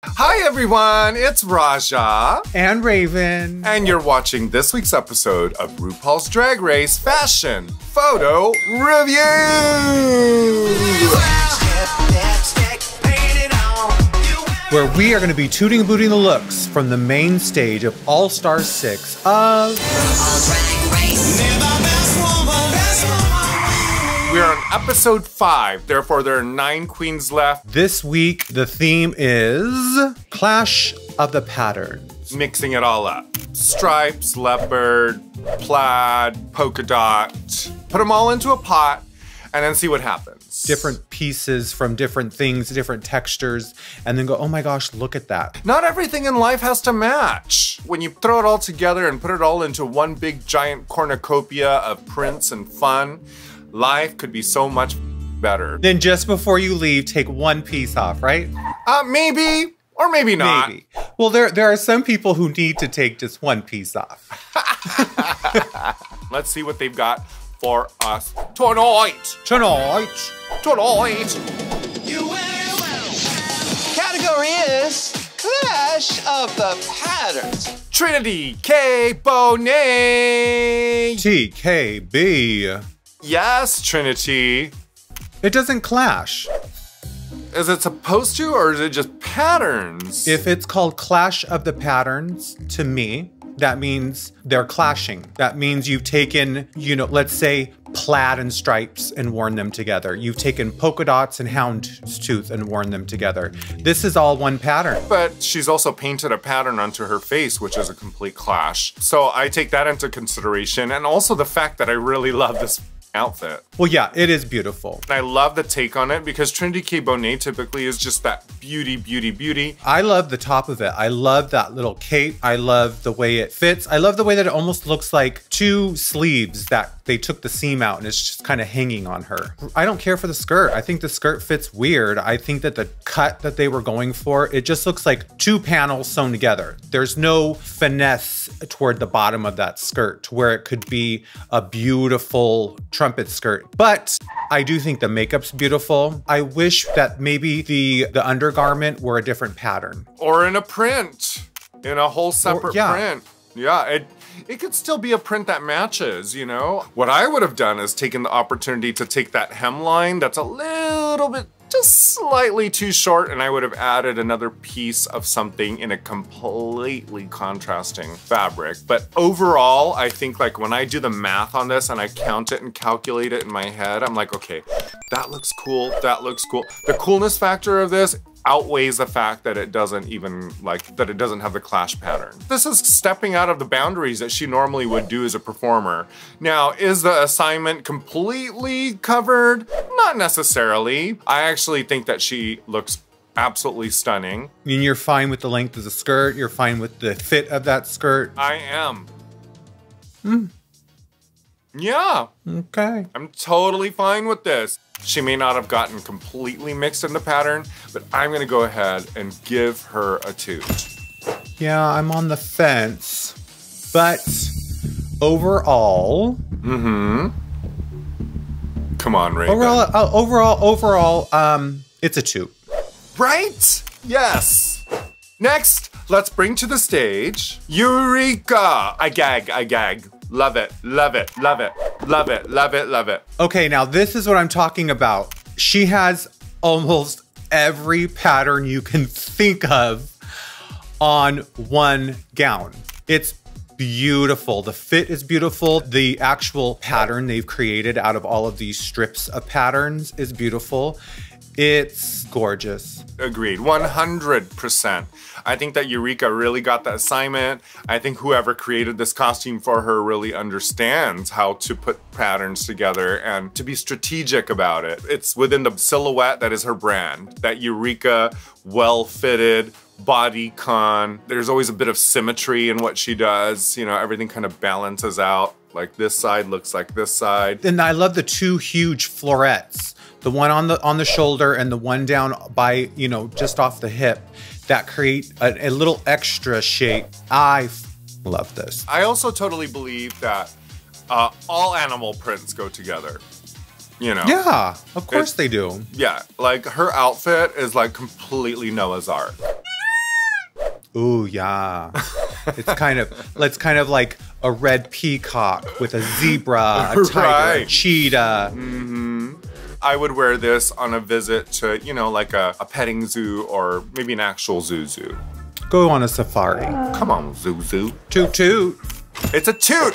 Hi everyone, it's Raja and Raven, and you're watching this week's episode of RuPaul's Drag Race Fashion Photo Review, where we are going to be tooting and booting the looks from the main stage of All Star 6 of We're on episode 5, therefore there are 9 queens left. This week, the theme is Clash of the Patterns. Mixing it all up. Stripes, leopard, plaid, polka dot. Put them all into a pot and then see what happens. Different pieces from different things, different textures, and then go, oh my gosh, look at that. Not everything in life has to match. When you throw it all together and put it all into one big giant cornucopia of prints and fun, life could be so much better. Then just before you leave, take one piece off, right? Maybe, or maybe not. Maybe. Well, there are some people who need to take just one piece off. Let's see what they've got for us tonight. Tonight. Category is Clash of the Patterns. Trinity K, Bonet. TKB. Yes, Trinity. It doesn't clash. Is it supposed to, or is it just patterns? If it's called Clash of the Patterns, to me, that means they're clashing. That means you've taken, let's say plaid and stripes and worn them together. You've taken polka dots and houndstooth and worn them together. This is all one pattern. But she's also painted a pattern onto her face, which is a complete clash. So I take that into consideration, and also the fact that I really love this outfit. Well, yeah, it is beautiful. And I love the take on it because Trinity K. Bonet typically is just that beauty. I love the top of it. I love that little cape. I love the way it fits. I love the way that it almost looks like 2 sleeves that they took the seam out and it's just kind of hanging on her. I don't care for the skirt. I think the skirt fits weird. I think that the cut that they were going for, it just looks like 2 panels sewn together. There's no finesse toward the bottom of that skirt to where it could be a beautiful trumpet skirt. But I do think the makeup's beautiful. I wish that maybe the undergarment were a different pattern. Or in a print, in a whole separate print. Yeah, it could still be a print that matches, What I would have done is taken the opportunity to take that hemline that's a little bit, just slightly too short, and I would have added another piece of something in a completely contrasting fabric. But overall, I think like when I do the math on this and I count it and calculate it in my head, I'm like, okay, that looks cool, that looks cool. The coolness factor of this outweighs the fact that it doesn't have the clash pattern. This is stepping out of the boundaries that she normally would do as a performer. Now, is the assignment completely covered? Not necessarily. I actually think that she looks absolutely stunning. And you're fine with the length of the skirt? You're fine with the fit of that skirt? I am. Yeah. Okay. I'm totally fine with this. She may not have gotten completely mixed in the pattern, but I'm gonna go ahead and give her a 2. Yeah, I'm on the fence, but overall... Come on, Raven. Overall, it's a 2. Right? Yes. Next, let's bring to the stage Eureka. I gag. Love it. Okay, now this is what I'm talking about. She has almost every pattern you can think of on one gown. It's beautiful. The fit is beautiful. The actual pattern they've created out of all of these strips of patterns is beautiful. It's gorgeous. Agreed, 100%. I think that Eureka really got the assignment. I think whoever created this costume for her really understands how to put patterns together and to be strategic about it. It's within the silhouette that is her brand. That Eureka, well-fitted, bodycon. There's always a bit of symmetry in what she does. Everything kind of balances out. Like this side looks like this side. And I love the 2 huge florets. The one on the shoulder and the one down by, just off the hip, that create a little extra shape. I love this. I also totally believe that all animal prints go together. Yeah, of course they do. Yeah, like her outfit is like completely Noah's Ark. Ooh, yeah. It's kind of like a red peacock with a zebra, a tiger, a cheetah. I would wear this on a visit to, you know, like a petting zoo or maybe an actual zoo. Go on a safari. Come on, zoo. Toot toot. It's a toot.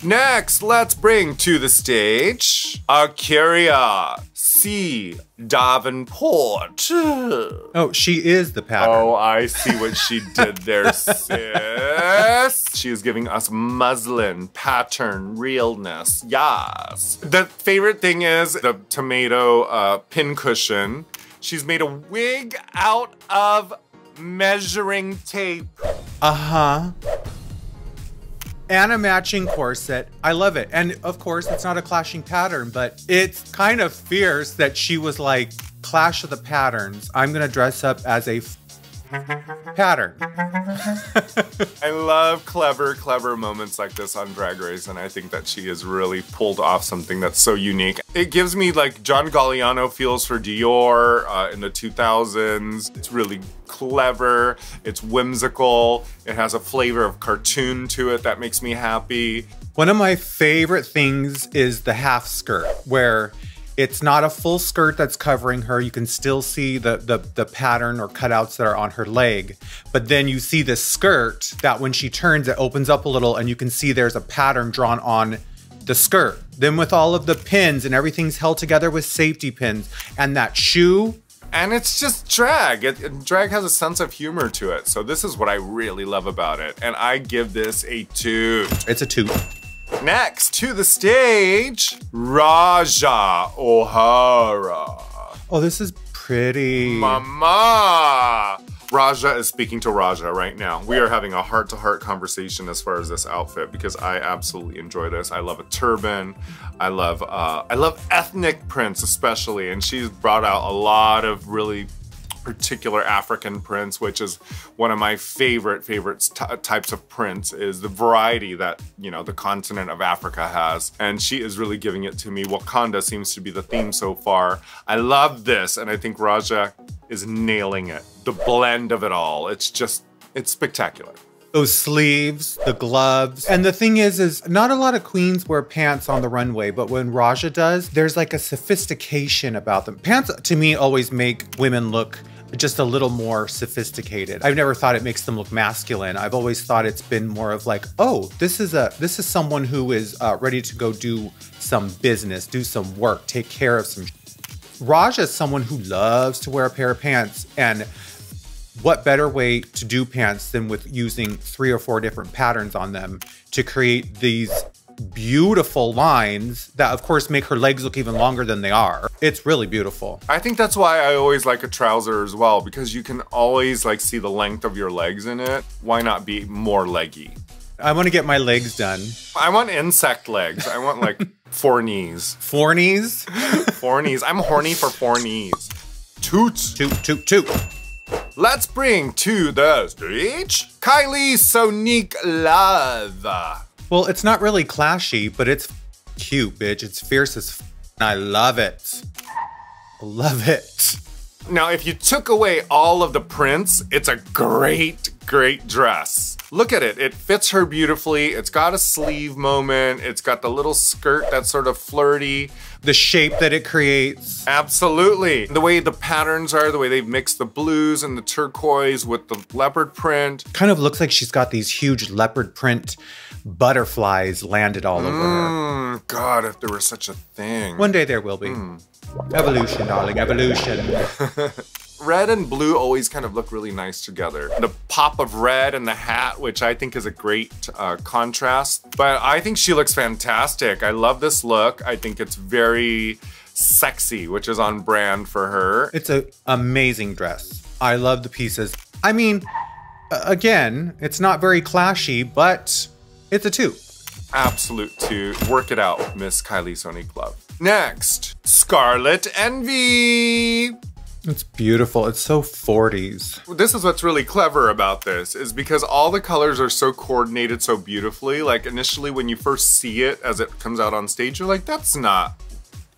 Next, let's bring to the stage Akira C. Davenport. Oh, she is the pattern. Oh, I see what she did there, sis. She is giving us muslin, pattern, realness. Yes. The favorite thing is the tomato pin cushion. She's made a wig out of measuring tape. Uh-huh. And a matching corset. I love it. And of course, it's not a clashing pattern, but it's kind of fierce that she was like, clash of the patterns. I'm gonna dress up as a pattern. I love clever moments like this on Drag Race, and I think that she has really pulled off something that's so unique. It gives me like John Galliano feels for Dior in the 2000s. It's really clever, it's whimsical, it has a flavor of cartoon to it that makes me happy. One of my favorite things is the half skirt, where it's not a full skirt that's covering her. You can still see the pattern or cutouts that are on her leg. But then you see this skirt that when she turns, it opens up a little and you can see there's a pattern drawn on the skirt. Then with all of the pins and everything's held together with safety pins and that shoe. And it's just drag. Drag has a sense of humor to it. So this is what I really love about it. And I give this a toot. It's a toot. Next, to the stage, Raja O'Hara. Oh, this is pretty. Mama! Raja is speaking to Raja right now. We are having a heart-to-heart conversation as far as this outfit because I absolutely enjoy this. I love a turban. I love ethnic prints especially, and she's brought out a lot of really particular African prints, which is one of my favorite types of prints, is the variety that, you know, the continent of Africa has. And she is really giving it to me. Wakanda seems to be the theme so far. I love this, and I think Raja is nailing it. The blend of it all, it's spectacular. Those sleeves, the gloves. And the thing is not a lot of queens wear pants on the runway, but when Raja does, there's like a sophistication about them. Pants, to me, always make women look just a little more sophisticated. I've never thought it makes them look masculine. I've always thought it's been more of like, oh, this is someone who is ready to go do some business, do some work, take care of some. Raja is someone who loves to wear a pair of pants, and what better way to do pants than with using 3 or 4 different patterns on them to create these beautiful lines that of course make her legs look even longer than they are. It's really beautiful. I think that's why I always like a trouser as well, because you can always like see the length of your legs in it. Why not be more leggy? I want to get my legs done. I want insect legs. I want like 4 knees. 4 knees? 4 knees. I'm horny for 4 knees. Toots. Toot, toot, toot. Let's bring to the stage Kylie Sonique Love. Well, it's not really clashy, but it's cute, bitch. It's fierce as I love it. Love it. Now, if you took away all of the prints, it's a great dress. Look at it. It fits her beautifully. It's got a sleeve moment. It's got the little skirt that's sort of flirty. The shape that it creates. Absolutely. The way the patterns are, the way they've mixed the blues and the turquoise with the leopard print. Kind of looks like she's got these huge leopard print butterflies landed all over her. God, if there was such a thing. One day there will be. Evolution, darling, evolution. Red and blue always kind of look really nice together. The pop of red and the hat, which I think is a great contrast. But I think she looks fantastic. I love this look. I think it's very sexy, which is on brand for her. It's an amazing dress. I love the pieces. I mean, again, it's not very clashy, but it's a 2. Absolute 2. Work it out, Miss Kylie Sonique Love. Next, Scarlet Envy. It's beautiful. It's so 40s. This is what's really clever about this, is because all the colors are so coordinated so beautifully. Like initially when you first see it as it comes out on stage, you're like, that's not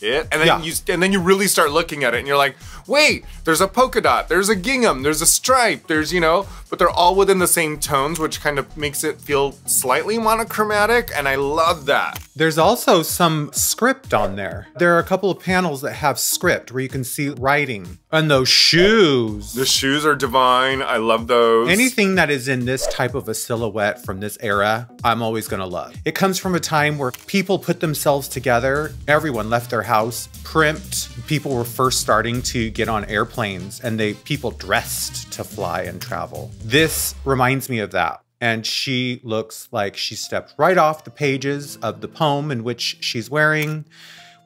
it? And then you really start looking at it and you're like, wait, there's a polka dot, there's a gingham, there's a stripe, there's, you know, but they're all within the same tones, which kind of makes it feel slightly monochromatic, and I love that. There's also some script on there. There are a couple of panels that have script where you can see writing. And those shoes. The shoes are divine. I love those. Anything that is in this type of a silhouette from this era, I'm always gonna love. It comes from a time where people put themselves together. Everyone left their house, primped. People were first starting to get on airplanes, and people dressed to fly and travel. This reminds me of that. And she looks like she stepped right off the pages of the poem in which she's wearing,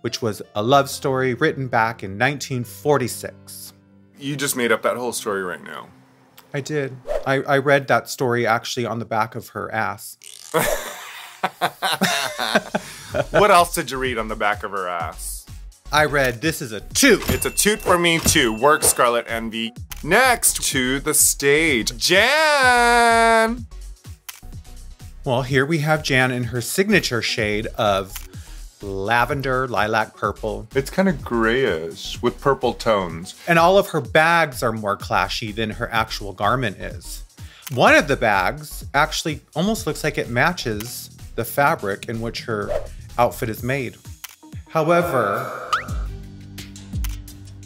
which was a love story written back in 1946. You just made up that whole story right now. I did. I read that story actually on the back of her ass. What else did you read on the back of her ass? I read, this is a toot. It's a toot for me too. Werq Scarlet Envy. Next to the stage, Jan. Well, here we have Jan in her signature shade of lavender, lilac purple. It's kind of grayish with purple tones. And all of her bags are more clashy than her actual garment is. One of the bags actually almost looks like it matches the fabric in which her outfit is made. However,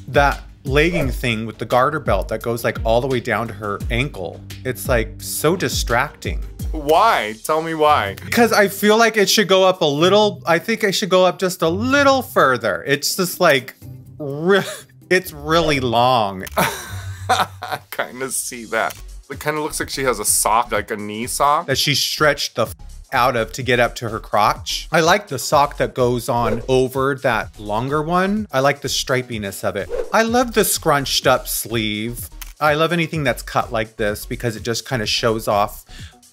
that legging thing with the garter belt that goes like all the way down to her ankle, it's like so distracting. Why? Tell me why. Because I feel like it should go up a little. I think it should go up just a little further. It's just like, it's really long. I kind of see that. It kind of looks like she has a sock, like a knee sock. That she stretched the out of to get up to her crotch. I like the sock that goes on over that longer one. I like the stripiness of it. I love the scrunched up sleeve. I love anything that's cut like this because it just kind of shows off,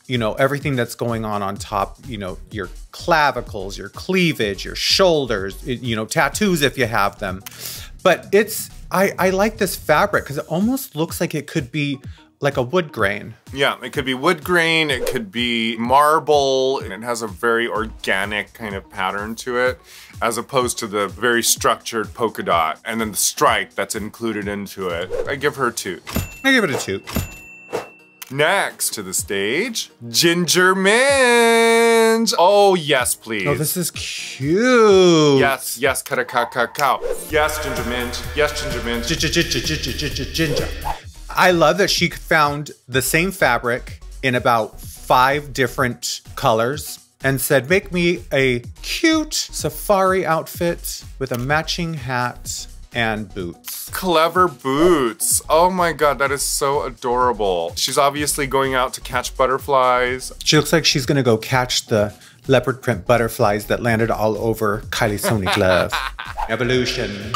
you know, everything that's going on top, you know, your clavicles, your cleavage, your shoulders, you know, tattoos if you have them. But I like this fabric because it almost looks like it could be like a wood grain. Yeah, it could be wood grain, it could be marble, and it has a very organic kind of pattern to it, as opposed to the very structured polka dot, and then the stripe that's included into it. I give her a toot. I give it a toot. Next to the stage, Ginger Minge. Oh, yes, please. Oh, this is cute. Yes, yes, cow. Yes, Ginger Minge. Yes, Ginger Minge. Ginger. I love that she found the same fabric in about 5 different colors and said, make me a cute safari outfit with a matching hat and boots. Clever boots. Oh my God, that is so adorable. She's obviously going out to catch butterflies. She looks like she's gonna go catch the leopard print butterflies that landed all over Kylie Sonique glove. Evolution.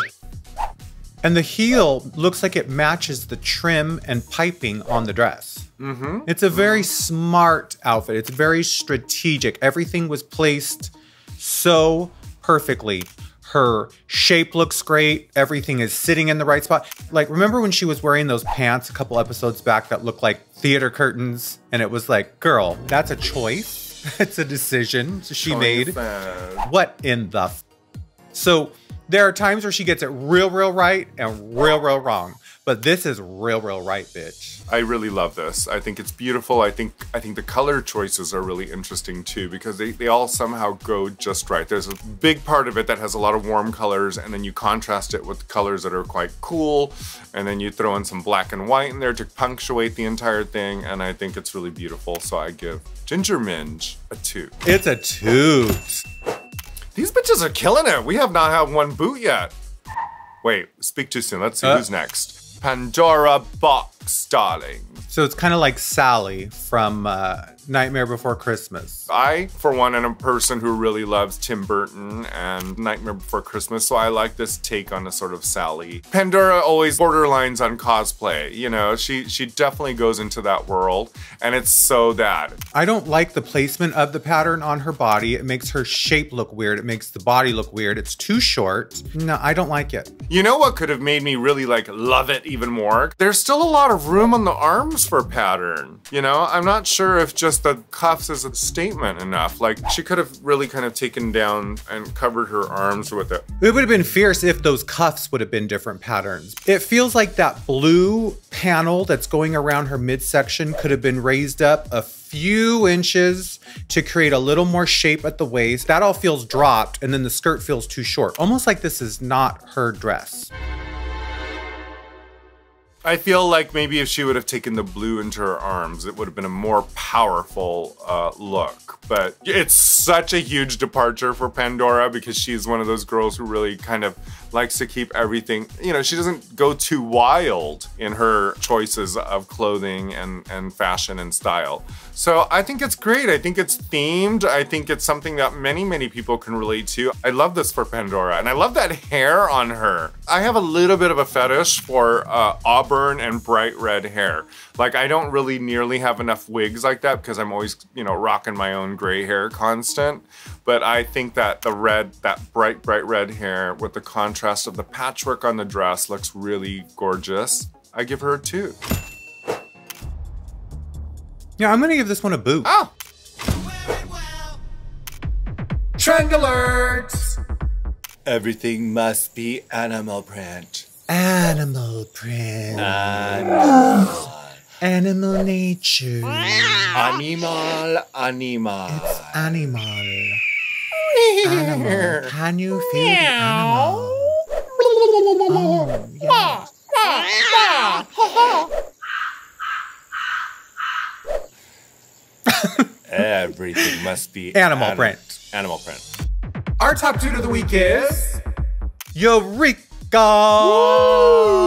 And the heel looks like it matches the trim and piping on the dress. Mm-hmm. It's a very smart outfit. It's very strategic. Everything was placed so perfectly. Her shape looks great. Everything is sitting in the right spot. Like, remember when she was wearing those pants a couple episodes back that looked like theater curtains? And it was like, girl, that's a choice. It's a decision she made. What in the f? So there are times where she gets it real right and real wrong. But this is real right, bitch. I really love this. I think it's beautiful. I think the color choices are really interesting too, because they all somehow go just right. There's a big part of it that has a lot of warm colors, and then you contrast it with colors that are quite cool, and then you throw in some black and white in there to punctuate the entire thing, and I think it's really beautiful. So I give Ginger Minge a toot. It's a toot. These bitches are killing it. We have not had one boot yet. Wait, speak too soon. Let's see who's next. Pandora Boxx, darling. So it's kind of like Sally from Nightmare Before Christmas. I, for one, am a person who really loves Tim Burton and Nightmare Before Christmas, so I like this take on a sort of Sally. Pandora always borderlines on cosplay, you know, she definitely goes into that world, and it's so that. I don't like the placement of the pattern on her body. It makes her shape look weird. It makes the body look weird. It's too short. No, I don't like it. You know what could have made me really like love it even more? There's still a lot of room on the arms arms for pattern. You know, I'm not sure if just the cuffs is a statement enough. Like, she could have really kind of taken down and covered her arms with it. It would have been fierce if those cuffs would have been different patterns. It feels like that blue panel that's going around her midsection could have been raised up a few inches to create a little more shape at the waist. That all feels dropped, and then the skirt feels too short. Almost like this is not her dress. I feel like maybe if she would have taken the blue into her arms, it would have been a more powerful look. But it's such a huge departure for Pandora because she's one of those girls who really kind of likes to keep everything, you know, she doesn't go too wild in her choices of clothing and fashion and style. So I think it's great. I think it's themed. I think it's something that many, many people can relate to. I love this for Pandora, and I love that hair on her. I have a little bit of a fetish for auburn and bright red hair. Like, I don't really nearly have enough wigs like that because I'm always, you know, rocking my own gray hair constant. But I think that the red, that bright red hair with the contrast of the patchwork on the dress looks really gorgeous. I give her a 2. Yeah, I'm gonna give this one a boot. Oh! Trend alert! Everything must be animal print. Animal print. Animal nature. Animal. It's animal. Animal. Can you feel the animal? Oh, yeah. Everything must be Animal print. Animal print. Our top 2 of the week is... Eureka!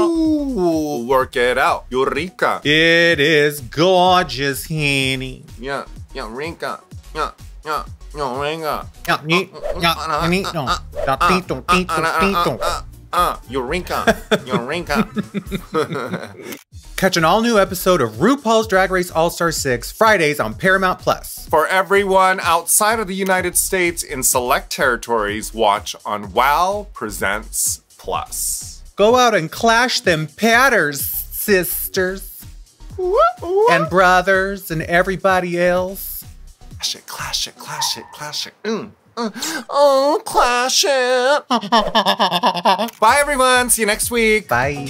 Ooh, work it out. Eureka. It is gorgeous, honey. Yeah, Eureka. Yeah, Eureka. Eureka. Eureka. Catch an all-new episode of RuPaul's Drag Race All-Star 6 Fridays on Paramount+. For everyone outside of the United States in select territories, watch on WOW Presents Plus. Go out and clash them patters, sisters. And brothers and everybody else. Clash it. Oh, clash it. Bye, everyone. See you next week. Bye.